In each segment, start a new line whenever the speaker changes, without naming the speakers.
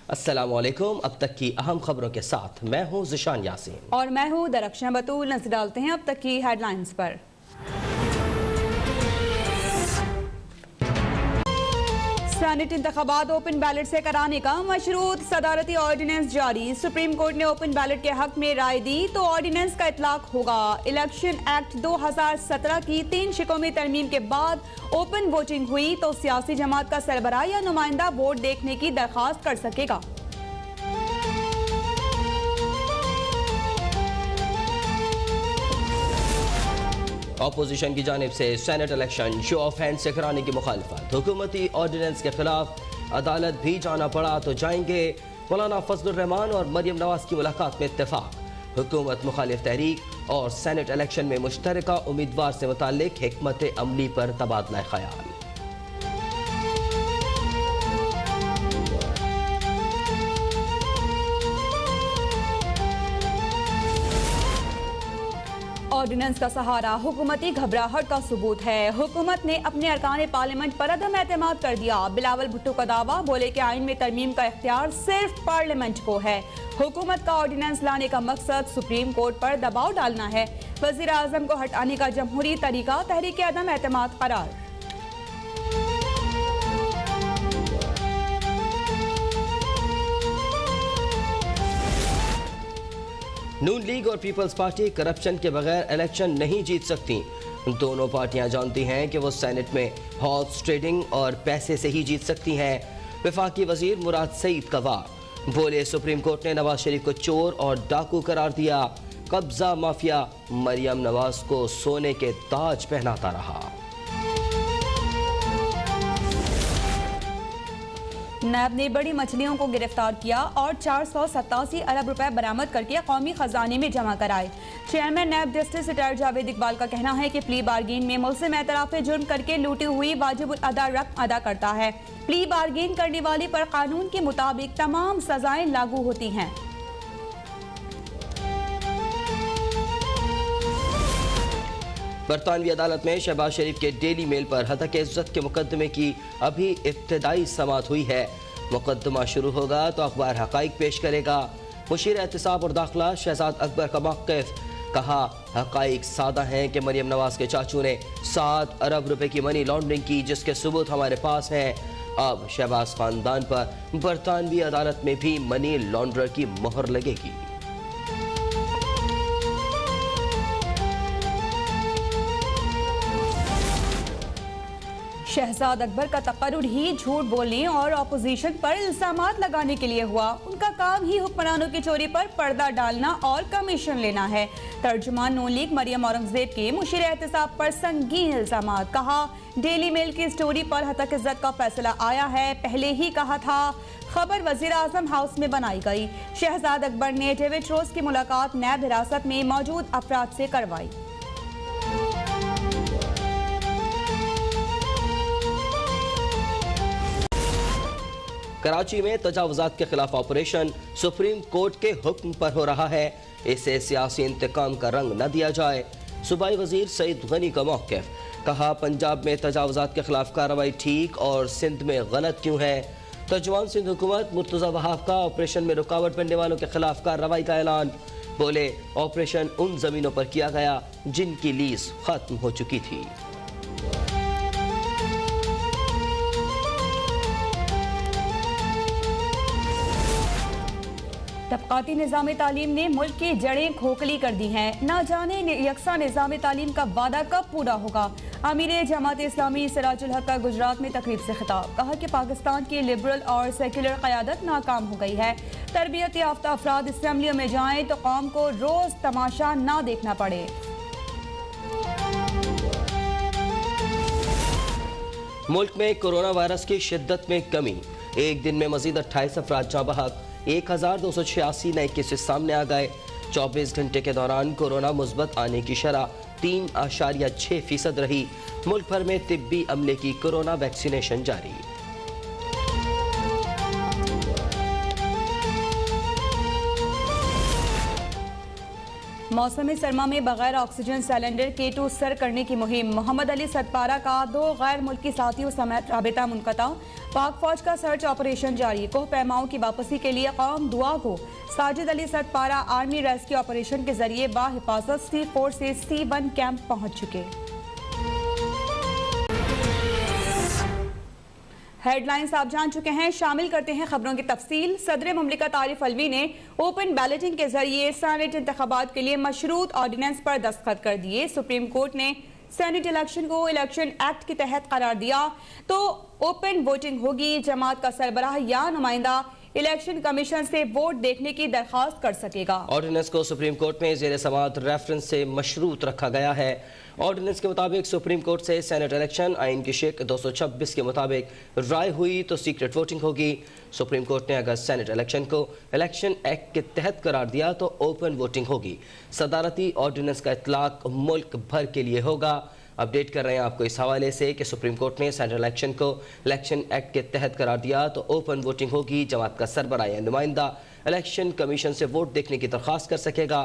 अस्सलामुअलैकुम। अब तक की अहम खबरों के साथ मैं हूं ज़िशान यासीन
और मैं हूं दरख्शां बतूल। नजर डालते हैं अब तक की हेडलाइंस पर। सेनेट इंतखाबात ओपन बैलेट से कराने का मशरूत सदारती ऑर्डिनेंस जारी। सुप्रीम कोर्ट ने ओपन बैलेट के हक में राय दी तो ऑर्डिनेंस का इतलाक होगा। इलेक्शन एक्ट 2017 की 3 शिकों में तरमीम के बाद ओपन वोटिंग हुई तो सियासी जमात का सरबराह या नुमाइंदा वोट देखने की दरख्वास्त कर सकेगा।
अपोजिशन की जानिब से senate election show off hand से कराने की मुखालफत। हुकूमती ऑर्डिनेंस के खिलाफ अदालत भी जाना पड़ा तो जाएंगे। मौलाना फजलुर रहमान और मरियम नवाज की मुलाकात में इत्तेफाक। हुकूमत मुखालिफ तहरीक और सेनेट इलेक्शन में मुश्तरका उम्मीदवार से मुताल्लिक हिकमत अमली पर तबादला ख्याल।
ऑर्डिनेंस का सहारा हुकूमती घबराहट का सबूत है। हुकूमत ने अपने अरकान पार्लियामेंट पर अदम एतमाद कर दिया। बिलावल भुट्टो का दावा, बोले कि आइन में तरमीम का इख्तियार सिर्फ पार्लियामेंट को है। हुकूमत का ऑर्डिनेंस लाने का मकसद सुप्रीम कोर्ट पर दबाव डालना है। वज़ीर आज़म को हटाने का जमहूरी तरीका तहरीक अदम एतमाद करार।
नून लीग और पीपल्स पार्टी करप्शन के बगैर इलेक्शन नहीं जीत सकती। दोनों पार्टियां जानती हैं कि वो सेनेट में हॉर्स ट्रेडिंग और पैसे से ही जीत सकती हैं। वफाकी वजीर मुराद सईद गवाह बोले, सुप्रीम कोर्ट ने नवाज शरीफ को चोर और डाकू करार दिया। कब्जा माफिया मरियम नवाज को सोने के ताज पहनाता रहा।
नैब ने बड़ी मछलियों को गिरफ्तार किया और 487 अरब रुपए बरामद करके कौमी खजाने में जमा कराए। Chairman NAB justice retired Javed Iqbal का कहना है कि प्ली बार्गेन में मुल्ज़िम एतराफ़ जुर्म करके लूटी हुई वाजिबुल अदा रकम अदा करता है। प्ली बार्गेन करने वाले पर कानून के मुताबिक तमाम सजाएं लागू होती हैं।
बरतानवी अदालत में शहबाज शरीफ के डेली मेल पर हतक इज्जत के मुकदमे की अभी इब्तदाई समाअत हुई है। मुकदमा शुरू होगा तो अखबार हकाइक पेश करेगा। मुशीर एहतिसाब और दाखिला शहजाद अकबर का मौक़िफ़, कहा हकाइक सादा हैं कि मरियम नवाज के चाचू ने 7 अरब रुपए की मनी लॉन्ड्रिंग की, जिसके सबूत हमारे पास हैं। अब शहबाज खानदान पर बरतानवी अदालत में भी मनी लॉन्ड्रर की मोहर लगेगी।
शहजाद अकबर का तकर्रुर ही झूठ बोलने और अपोजिशन पर इल्जामात लगाने के लिए हुआ। उनका काम ही हुक्मरानों की चोरी पर पर्दा डालना और कमीशन लेना है। तर्जुमान नून लीग मरियम औरंगजेब के मुशीर एहतिसाब पर संगीन इल्जामात, कहा डेली मेल की स्टोरी पर हतक इज्जत का फैसला आया है। पहले ही कहा था। खबर वजीर आजम हाउस में बनाई गई। शहजाद अकबर ने डेविड रोज की मुलाकात नैब हिरासत में मौजूद अफराद से करवाई।
कराची में तजावुजात के खिलाफ ऑपरेशन सुप्रीम कोर्ट के हुक्म पर हो रहा है। इसे सियासी इंतकाम का रंग न दिया जाए। सूबाई वजीर सईद गनी का मौक़िफ़, कहा पंजाब में तजावुजात के खिलाफ कार्रवाई ठीक और सिंध में गलत क्यों है। तर्जुमान सिंध हुकूमत मुर्तज़ा वहाब का ऑपरेशन में रुकावट बनने वालों के खिलाफ कार्रवाई का ऐलान। बोले, ऑपरेशन उन जमीनों पर किया गया जिनकी लीज खत्म हो चुकी थी।
तबकाती निज़ाम तालीम ने मुल्क की जड़ें खोखली कर दी हैं। ना जाने यकसा निज़ाम तालीम का वादा कब पूरा होगा। अमीर जमात इस्लामी सिराजुल हक का गुजरात में तकरीब से खिताब, कहा कि पाकिस्तान की लिबरल और सेक्युलर क़यादत नाकाम हो गई है। तरबियत याफ्ता अफराद असम्बलियों में जाएं तो कौम को रोज तमाशा ना देखना पड़े।
मुल्क में कोरोना वायरस की शिद्दत में कमी। एक दिन में मजीद 28 अफराद जाँ बहक। 1286 नए केसेस सामने आ गए। 24 घंटे के दौरान कोरोना मुस्बत आने की शरह 3.6% रही। मुल्क भर में तिब्बी अमले की कोरोना वैक्सीनेशन जारी।
मौसम सरमा में बगैर ऑक्सीजन सिलेंडर K2 सर करने की मुहिम। मोहम्मद अली सतपारा का 2 गैर मुल्की साथियों समेत राबिता मुनक़ता। पाक फौज का सर्च ऑपरेशन जारी, कोह पैमाओं की वापसी के लिए कौम दुआ को। Sajid Ali Satpara army rescue operation के जरिए बाहिफाजत C4 से C1 कैंप पहुंच चुके। हेडलाइंस आप जान चुके हैं, शामिल करते हैं खबरों की तफसील। सदर मुमलिकत आरिफ अलवी ने ओपन बैलेटिंग के जरिए सेनेट इंतखाबात के लिए मशरूत ऑर्डिनेंस पर दस्तखत कर दिए। सुप्रीम कोर्ट ने सेनेट इलेक्शन को इलेक्शन एक्ट के तहत करार दिया तो ओपन वोटिंग होगी। जमात का सरबराह या नुमाइंदा इलेक्शन कमीशन से वोट देखने की दरखास्त कर सकेगा।
ऑर्डिनेंस को सुप्रीम कोर्ट में जेर समाअत रेफरेंस से मशरूत रखा गया है। ऑर्डिनेंस के मुताबिक सुप्रीम कोर्ट से सेनेट इलेक्शन आइन की शिक 226 के मुताबिक राय हुई तो सीक्रेट वोटिंग होगी। सुप्रीम कोर्ट ने अगर सेनेट इलेक्शन को इलेक्शन एक्ट के तहत करार दिया तो ओपन वोटिंग होगी। सदारती ऑर्डिनेंस का इतलाक मुल्क भर के लिए होगा। अपडेट कर रहे हैं आपको इस हवाले से कि सुप्रीम कोर्ट ने सेनेट इलेक्शन को इलेक्शन एक्ट के तहत करार दिया तो ओपन वोटिंग होगी। जमात का सरबराह या नुमाइंदा इलेक्शन कमीशन से वोट देखने की दरख्वास्त कर सकेगा।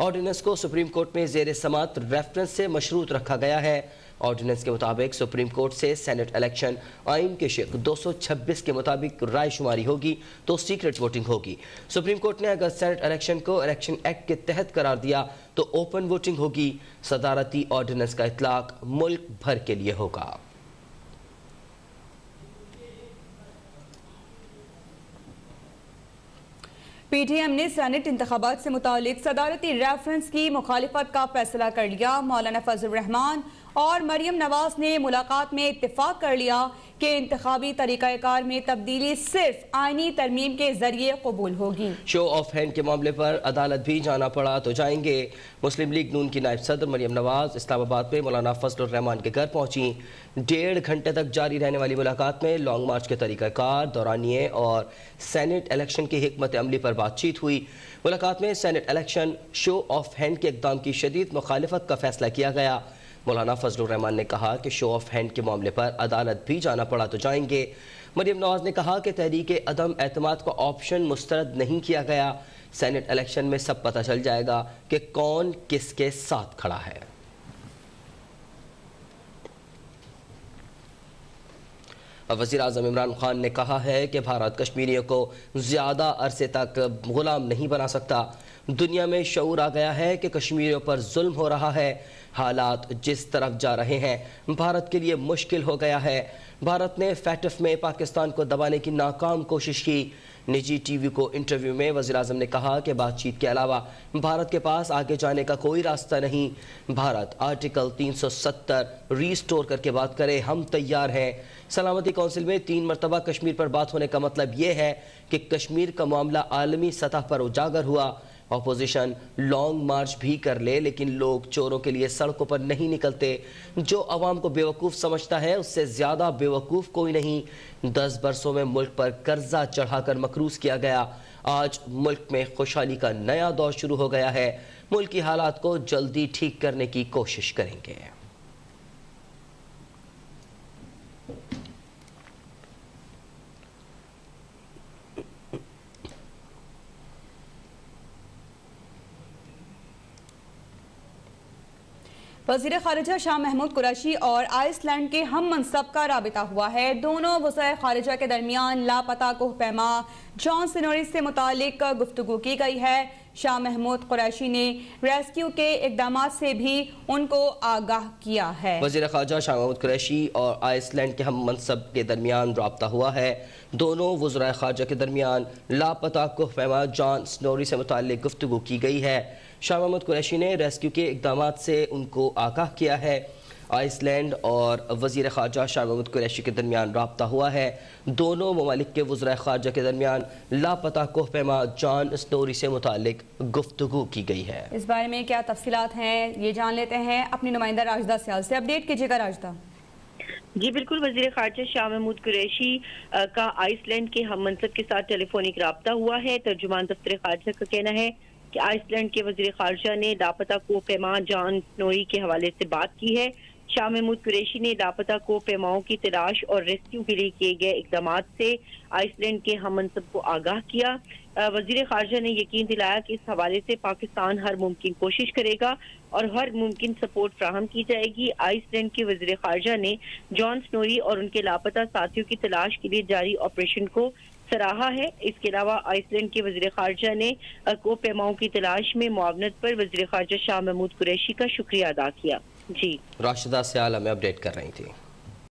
ऑर्डिनेंस को सुप्रीम कोर्ट में जेर समाअत रेफरेंस से मशरूत रखा गया है। ऑर्डिनेंस के मुताबिक सुप्रीम कोर्ट से सेनेट इलेक्शन आइन के शिक 226 के मुताबिक राय शुमारी होगी तो सीक्रेट वोटिंग होगी। सुप्रीम कोर्ट ने अगर सेनेट इलेक्शन को इलेक्शन एक्ट के तहत करार दिया तो ओपन वोटिंग होगी। सदारती ऑर्डिनेंस का इतलाक मुल्क भर के लिए होगा।
पीटीएम ने सेनेट इंतखाबात से मुतालिक सदारती रेफरेंस की मुखालिफत का फैसला कर लिया। मौलाना फजल रहमान और मरियम नवाज ने मुलाकात में इत्तेफाक कर लिया कि इंतखाबी तरीक़ाकार में तब्दीली सिर्फ आईनी तरमीम के जरिए कबूल होगी।
शो ऑफ हैंड के मामले पर अदालत भी जाना पड़ा तो जाएंगे। मुस्लिम लीग नून की नायब सदर मरियम नवाज इस्लामाबाद में मौलाना फजल रहमान के घर पहुंची। 1.5 घंटे तक जारी रहने वाली मुलाकात में लॉन्ग मार्च के तरीक़ाकार, दौरानिए और सेनेट इलेक्शन की हिकमत अमली पर बातचीत हुई। मुलाकात में senate election show off hand के इक़दाम की शदीद मुखालिफत का फैसला किया गया। मौलाना फजल रहमान ने कहा कि शो ऑफ हैंड के मामले पर अदालत भी जाना पड़ा तो जाएंगे। मरियम नवाज ने कहा कि तहरीक अदम एतमाद का ऑप्शन मुस्तरद नहीं किया गया। सेनेट इलेक्शन में सब पता चल जाएगा कि कौन किसके साथ खड़ा है। वज़ीर आज़म इमरान खान ने कहा है कि भारत कश्मीरियों को ज़्यादा अरसे तक गुलाम नहीं बना सकता। दुनिया में शऊर आ गया है कि कश्मीरियों पर जुल्म हो रहा है। हालात जिस तरफ जा रहे हैं भारत के लिए मुश्किल हो गया है। भारत ने फैटफ में पाकिस्तान को दबाने की नाकाम कोशिश की। निजी टीवी को इंटरव्यू में वज़ीर आज़म ने कहा कि बातचीत के अलावा भारत के पास आगे जाने का कोई रास्ता नहीं। भारत आर्टिकल 370 रीस्टोर करके बात करे, हम तैयार हैं। सलामती कौंसिल में 3 मरतबा कश्मीर पर बात होने का मतलब ये है कि कश्मीर का मामला आलमी सतह पर उजागर हुआ। अपोजिशन लॉन्ग मार्च भी कर ले लेकिन लोग चोरों के लिए सड़कों पर नहीं निकलते। जो अवाम को बेवकूफ़ समझता है उससे ज़्यादा बेवकूफ़ कोई नहीं। 10 बरसों में मुल्क पर कर्जा चढ़ाकर मकरूज किया गया। आज मुल्क में खुशहाली का नया दौर शुरू हो गया है। मुल्क की हालात को जल्दी ठीक करने की कोशिश करेंगे।
वज़ीर ख़ारिजा शाह महमूद कुरैशी और आइसलैंड के हम मनसब का राबिता हुआ है। दोनों वज़ीर ख़ारिजा के दरमियान लापता कोह पैमा जॉन स्नोरी से मुतालिक गुफ्तगू की गई है। शाह महमूद कुरैशी ने रेस्क्यू के इक़दामात से भी उनको आगाह किया है।
वज़ीर ख़ारिजा शाह महमूद कुरैशी और आइसलैंड के हम मनसब के दरमियान राब्ता हुआ है। दोनों वज़ीर ख़ारिजा के दरमियान लापता कोह पैमा जॉन स्नोरी से मुतालिक गुफ्तगू की गई है। शाह महमूद कुरैशी ने रेस्क्यू के इक़दामात से उनको आगाह किया है। आइसलैंड और वज़ीर ख़ारिजा शाह महमूद कुरैशी के दरमियान राब्ता हुआ है। दोनों ममालिक के वज़ीर ख़ारिजा के दरमियान लापता कोह पैमा जॉन स्नोरी से मुतालिक गुफ्तगू की गई है।
इस बारे में क्या तफसीलात हैं ये जान लेते हैं अपनी नुमाइंदा राशिदा सियाल से। अपडेट कीजिएगा राशिदा।
जी बिल्कुल, वज़ीर ख़ारिजा शाह महमूद कुरैशी का आइसलैंड के हम मनसब के साथ टेलीफोनिक राब्ता हुआ है। तर्जुमान दफ्तर ख़ारिजा का कहना है कि आइसलैंड के वज़ीर ख़ारिजा ने लापता कोह पैमा जॉन स्नोरी के हवाले से बात की है। शाह महमूद कुरैशी ने लापता को पैमाओं की तलाश और रेस्क्यू के लिए किए गए इकदाम से आइसलैंड के हम मनसब को आगाह किया। वजीर खारजा ने यकीन दिलाया कि इस हवाले से पाकिस्तान हर मुमकिन कोशिश करेगा और हर मुमकिन सपोर्ट फ्राहम की जाएगी। आइसलैंड के वजीर खारजा ने जॉन स्नोरी और उनके लापता साथियों की तलाश के लिए जारी ऑपरेशन को सराहा है। इसके अलावा आइसलैंड के वजीर खारजा ने को पैमाओं की तलाश में मुआवनत पर वजीर खारजा शाह महमूद कुरैशी का शुक्रिया अदा किया। जी
राशिदा से आला में अपडेट कर रही थी।